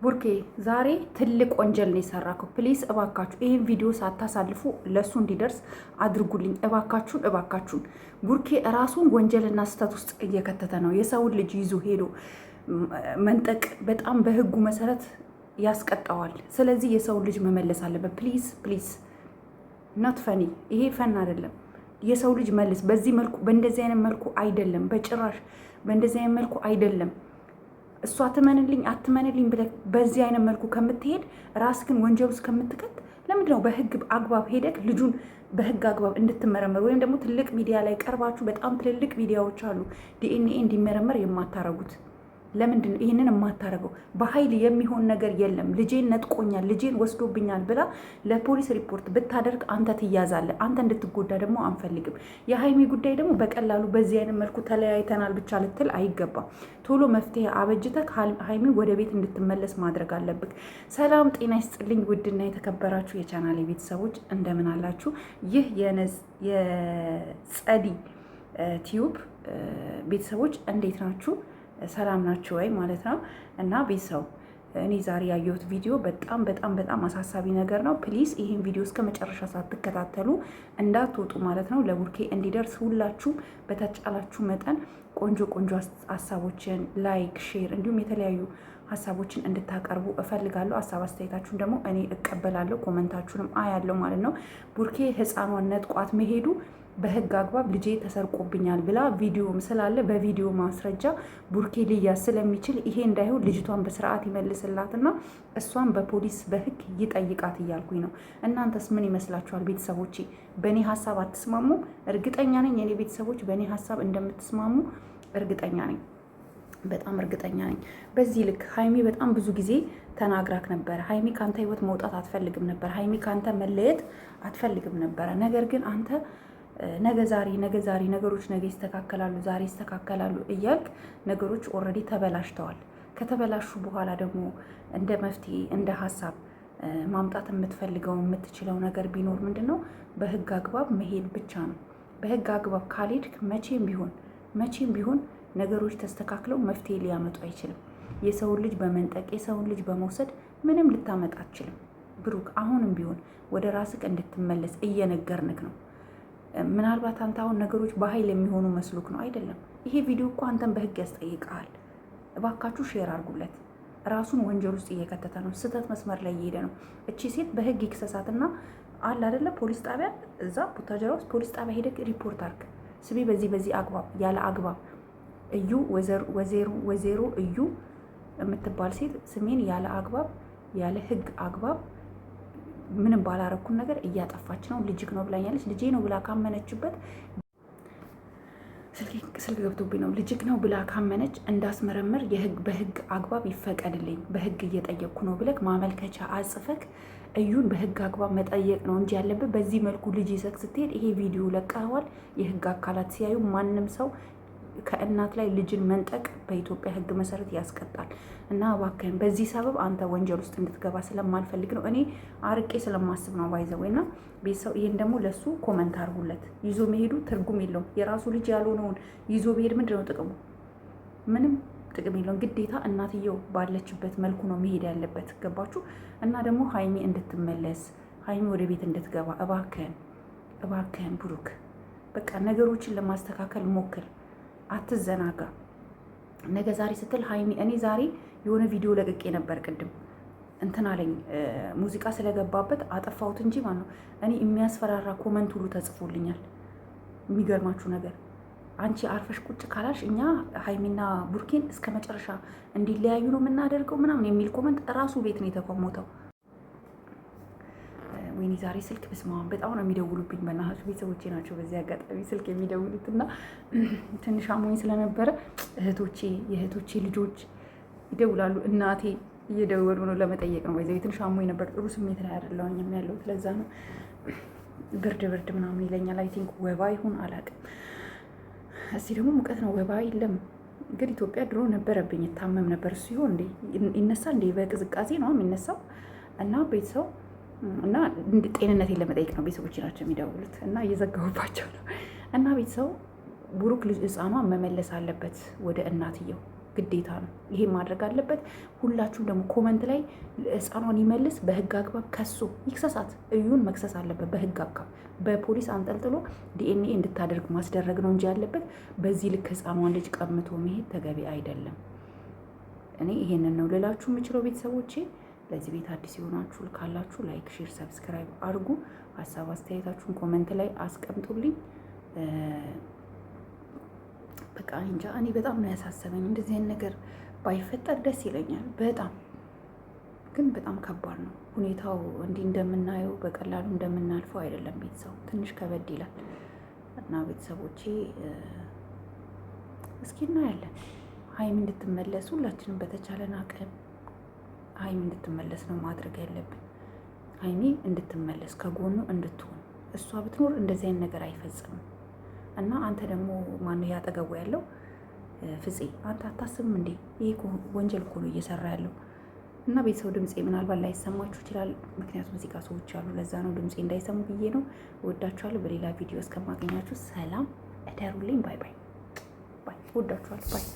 ቡርኬ ዛሬ ትልቅ ወንጀል ነው የሰራከው። ፕሊስ እባካችሁ ይህን ቪዲዮ ሳታሳልፉ ለእሱ እንዲደርስ አድርጉልኝ። እባካችሁን። ቡርኬ ራሱን ወንጀልና ስህተት ውስጥ እየከተተ ነው። የሰውን ልጅ ይዞ ሄዶ መንጠቅ በጣም በህጉ መሰረት ያስቀጣዋል። ስለዚህ የሰውን ልጅ መመለስ አለበት። ፕሊዝ ኖት ፈኒ። ይሄ ፈን አይደለም። የሰው ልጅ መልስ። በዚህ መልኩ በእንደዚህ አይነት መልኩ አይደለም፣ በጭራሽ በእንደዚህ አይነት መልኩ አይደለም። እሷ ትመንልኝ አትመንልኝ ብለህ በዚህ አይነት መልኩ ከምትሄድ ራስህን ወንጀል ውስጥ ከምትከት ለምንድን ነው በህግ አግባብ ሄደህ ልጁን በህግ አግባብ እንድትመረመር ወይም ደግሞ ትልቅ ሚዲያ ላይ ቀርባችሁ በጣም ትልልቅ ሚዲያዎች አሉ ዲኤንኤ እንዲመረመር የማታረጉት? ለምንድን ነው ይህንን የማታረገው? በኃይል የሚሆን ነገር የለም። ልጄን ነጥቆኛል፣ ልጄን ወስዶብኛል ብላ ለፖሊስ ሪፖርት ብታደርግ አንተ ትያዛለህ። አንተ እንድትጎዳ ደግሞ አንፈልግም። የሀይሚ ጉዳይ ደግሞ በቀላሉ በዚህ አይነት መልኩ ተለያይተናል ብቻ ልትል አይገባም። ቶሎ መፍትሄ አበጅተህ ሀይሚ ወደ ቤት እንድትመለስ ማድረግ አለብህ። ሰላም ጤና ይስጥልኝ። ውድና የተከበራችሁ የቻናሌ ቤተሰቦች እንደምን አላችሁ? ይህ የጸዲ ቲዩብ ቤተሰቦች እንዴት ናችሁ? ሰላም ናችሁ ወይ ማለት ነው። እና ቤተሰብ እኔ ዛሬ ያየሁት ቪዲዮ በጣም አሳሳቢ ነገር ነው። ፕሊዝ ይህን ቪዲዮ እስከ መጨረሻ ሳትከታተሉ እንዳትወጡ ማለት ነው። ለቡርኬ እንዲደርስ ሁላችሁ በተቻላችሁ መጠን ቆንጆ ሀሳቦችን ላይክ፣ ሼር እንዲሁም የተለያዩ ሀሳቦችን እንድታቀርቡ እፈልጋለሁ። ሀሳብ አስተያየታችሁን ደግሞ እኔ እቀበላለሁ። ኮመንታችሁንም አያለሁ ማለት ነው። ቡርኬ ህፃኗን ነጥቋት መሄዱ በህግ አግባብ ልጄ ተሰርቆብኛል ብላ ቪዲዮም ስላለ በቪዲዮ ማስረጃ ቡርኬ ሊያዝ ስለሚችል ይሄ እንዳይሆን ልጅቷን በስርዓት ይመልስላትና እሷን በፖሊስ በህግ ይጠይቃት እያልኩኝ ነው። እናንተስ ምን ይመስላችኋል ቤተሰቦቼ? በእኔ ሀሳብ አትስማሙ? እርግጠኛ ነኝ የኔ ቤተሰቦች በእኔ ሀሳብ እንደምትስማሙ እርግጠኛ ነኝ። በጣም እርግጠኛ ነኝ። በዚህ ልክ ሀይሚ በጣም ብዙ ጊዜ ተናግራክ ነበረ። ሀይሚ ከአንተ ህይወት መውጣት አትፈልግም ነበር። ሀይሚ ከአንተ መለየት አትፈልግም ነበረ። ነገር ግን አንተ ነገ ዛሬ ነገሮች ነገ ይስተካከላሉ፣ ዛሬ ይስተካከላሉ እያልክ ነገሮች ኦልሬዲ ተበላሽተዋል። ከተበላሹ በኋላ ደግሞ እንደ መፍትሄ እንደ ሀሳብ ማምጣት የምትችለው ነገር ቢኖር ምንድን ነው? በህግ አግባብ መሄድ ብቻ ነው። በህግ አግባብ ካልሄድክ መቼም ቢሆን ነገሮች ተስተካክለው መፍትሄ ሊያመጡ አይችልም። የሰውን ልጅ በመንጠቅ የሰውን ልጅ በመውሰድ ምንም ልታመጣ አትችልም። ብሩክ አሁንም ቢሆን ወደ ራስህ እንድትመለስ እየነገርንክ ነው። ምናልባት አንተ አሁን ነገሮች በኃይል የሚሆኑ መስሎክ ነው። አይደለም። ይሄ ቪዲዮ እኮ አንተን በህግ ያስጠይቃል። እባካችሁ ሼር አድርጉለት። ራሱን ወንጀል ውስጥ እየከተተ ነው። ስህተት መስመር ላይ እየሄደ ነው። እቺ ሴት በህግ ይክሰሳትና አለ አይደለ ፖሊስ ጣቢያ፣ እዛ ቡታጀራ ውስጥ ፖሊስ ጣቢያ ሄደህ ሪፖርት አድርግ። ስሜ በዚህ አግባብ ያለ አግባብ እዩ ወዜሮ እዩ የምትባል ሴት ስሜን ያለ አግባብ ያለ ህግ አግባብ ምንም ባላረኩን ነገር እያጠፋች ነው። ልጅክ ነው ብላኛለች። ልጄ ነው ብላ ካመነችበት ስልክ ገብቶብኝ ነው። ልጅክ ነው ብላ ካመነች እንዳስመረምር በህግ አግባብ ይፈቀድልኝ፣ በህግ እየጠየቅኩ ነው ብለክ ማመልከቻ አጽፈክ እዩን በህግ አግባብ መጠየቅ ነው እንጂ ያለበት በዚህ መልኩ ልጅ ይዘክ ስትሄድ ይሄ ቪዲዮ ለቀዋል። የህግ አካላት ሲያዩ ማንም ሰው ከእናት ላይ ልጅን መንጠቅ በኢትዮጵያ ህግ መሰረት ያስቀጣል። እና እባክህን በዚህ ሰበብ አንተ ወንጀል ውስጥ እንድትገባ ስለማልፈልግ ነው። እኔ አርቄ ስለማስብ ነው ባይዘው እና ቤተሰብ ይህን ደግሞ ለሱ ኮመንት አድርጉለት። ይዞ መሄዱ ትርጉም የለውም። የራሱ ልጅ ያልሆነውን ይዞ መሄድ ምንድን ነው ጥቅሙ? ምንም ጥቅም የለውም። ግዴታ እናትየው ባለችበት መልኩ ነው መሄድ ያለበት። ገባችሁ? እና ደግሞ ሀይሚ እንድትመለስ ሀይሚ ወደ ቤት እንድትገባ እባክህን ብሩክ በቃ ነገሮችን ለማስተካከል ሞክር። አትዘናጋ። ነገ ዛሬ ስትል ሀይሚ እኔ ዛሬ የሆነ ቪዲዮ ለቅቄ ነበር ቅድም እንትን አለኝ ሙዚቃ ስለገባበት አጠፋሁት እንጂ ማለት ነው። እኔ የሚያስፈራራ ኮመንት ሁሉ ተጽፎልኛል። የሚገርማችሁ ነገር አንቺ አርፈሽ ቁጭ ካላሽ እኛ ሀይሚና ቡርኬን እስከ መጨረሻ እንዲለያዩ ነው የምናደርገው ምናምን የሚል ኮመንት ራሱ ቤት ነው የተኮሞተው። ወይኔ ዛሬ ስልክ በስማን በጣም ነው የሚደውሉብኝ። በእናታችሁ ቤተሰቦቼ ናቸው በዚህ አጋጣሚ ስልክ የሚደውሉት እና ትንሽ አሞኝ ስለነበረ የእህቶቼ ልጆች ይደውላሉ። እናቴ እየደወሉ ነው ለመጠየቅ ነው። ወይዘ ትንሽ አሞኝ ነበር። ጥሩ ስሜት ላይ አይደለሁም ያለሁት። ለዛ ነው ብርድ ምናምን ይለኛል። አይ ቲንክ ወባ ይሁን አላውቅም። እስቲ ደግሞ ሙቀት ነው ወባ የለም ግን ኢትዮጵያ ድሮ ነበረብኝ እታመም ነበር። እሱ ይሆን እንዴ ይነሳል እንዴ? በቅዝቃዜ ነው የሚነሳው እና ቤተሰብ እና ጤንነቴን ለመጠየቅ ነው ቤተሰቦች ናቸው የሚደውሉት እና እየዘጋሁባቸው ነው። እና ቤተሰብ ቡሩክ ልጅ ህፃኗ መመለስ አለበት ወደ እናትየው። ግዴታ ነው። ይሄን ማድረግ አለበት። ሁላችሁም ደግሞ ኮመንት ላይ ህፃኗን ይመልስ፣ በህግ አግባብ ከሶ ይክሰሳት። እዩን መክሰስ አለበት በህግ አግባብ። በፖሊስ አንጠልጥሎ ዲኤንኤ እንድታደርግ ማስደረግ ነው እንጂ ያለበት በዚህ ልክ ህፃኗን ልጅ ቀምቶ መሄድ ተገቢ አይደለም። እኔ ይሄንን ነው ልላችሁ የምችለው ቤተሰቦቼ። ለዚህ ቤት አዲስ የሆናችሁ ካላችሁ ላይክ፣ ሼር፣ ሰብስክራይብ አድርጉ። ሀሳብ አስተያየታችሁን ኮመንት ላይ አስቀምጡልኝ። በቃ እንጃ እኔ በጣም ነው ያሳሰበኝ። እንደዚህ አይነት ነገር ባይፈጠር ደስ ይለኛል በጣም ግን በጣም ከባድ ነው ሁኔታው። እንዲህ እንደምናየው በቀላሉ እንደምናልፈው አይደለም። ቤተሰቡ ትንሽ ከበድ ይላል እና ቤተሰቦቼ እስኪ እናያለን። ሀይሚ እንድትመለስ ሁላችንም በተቻለን አቅም ሀይሚ እንድትመለስ ነው ማድረግ ያለብን። ሀይሚ እንድትመለስ ከጎኑ እንድትሆን። እሷ ብትኖር እንደዚህ አይነት ነገር አይፈጽምም። እና አንተ ደግሞ ማነው ያጠገቡ ያለው ፍፄ፣ አንተ አታስብም እንዴ? ይሄ ወንጀል እኮ ነው እየሰራ ያለው። እና ቤተሰብ ድምፄ ምናልባት ላይሰማችሁ ይችላል። ምክንያቱም እዚህ ጋር ሰዎች አሉ። ለዛ ነው ድምፄ እንዳይሰሙ ብዬ ነው። እወዳችኋለሁ። በሌላ ቪዲዮ እስከማገኛችሁ ሰላም እደሩልኝ። ባይ ባይ ባይ። እወዳችኋለሁ። ባይ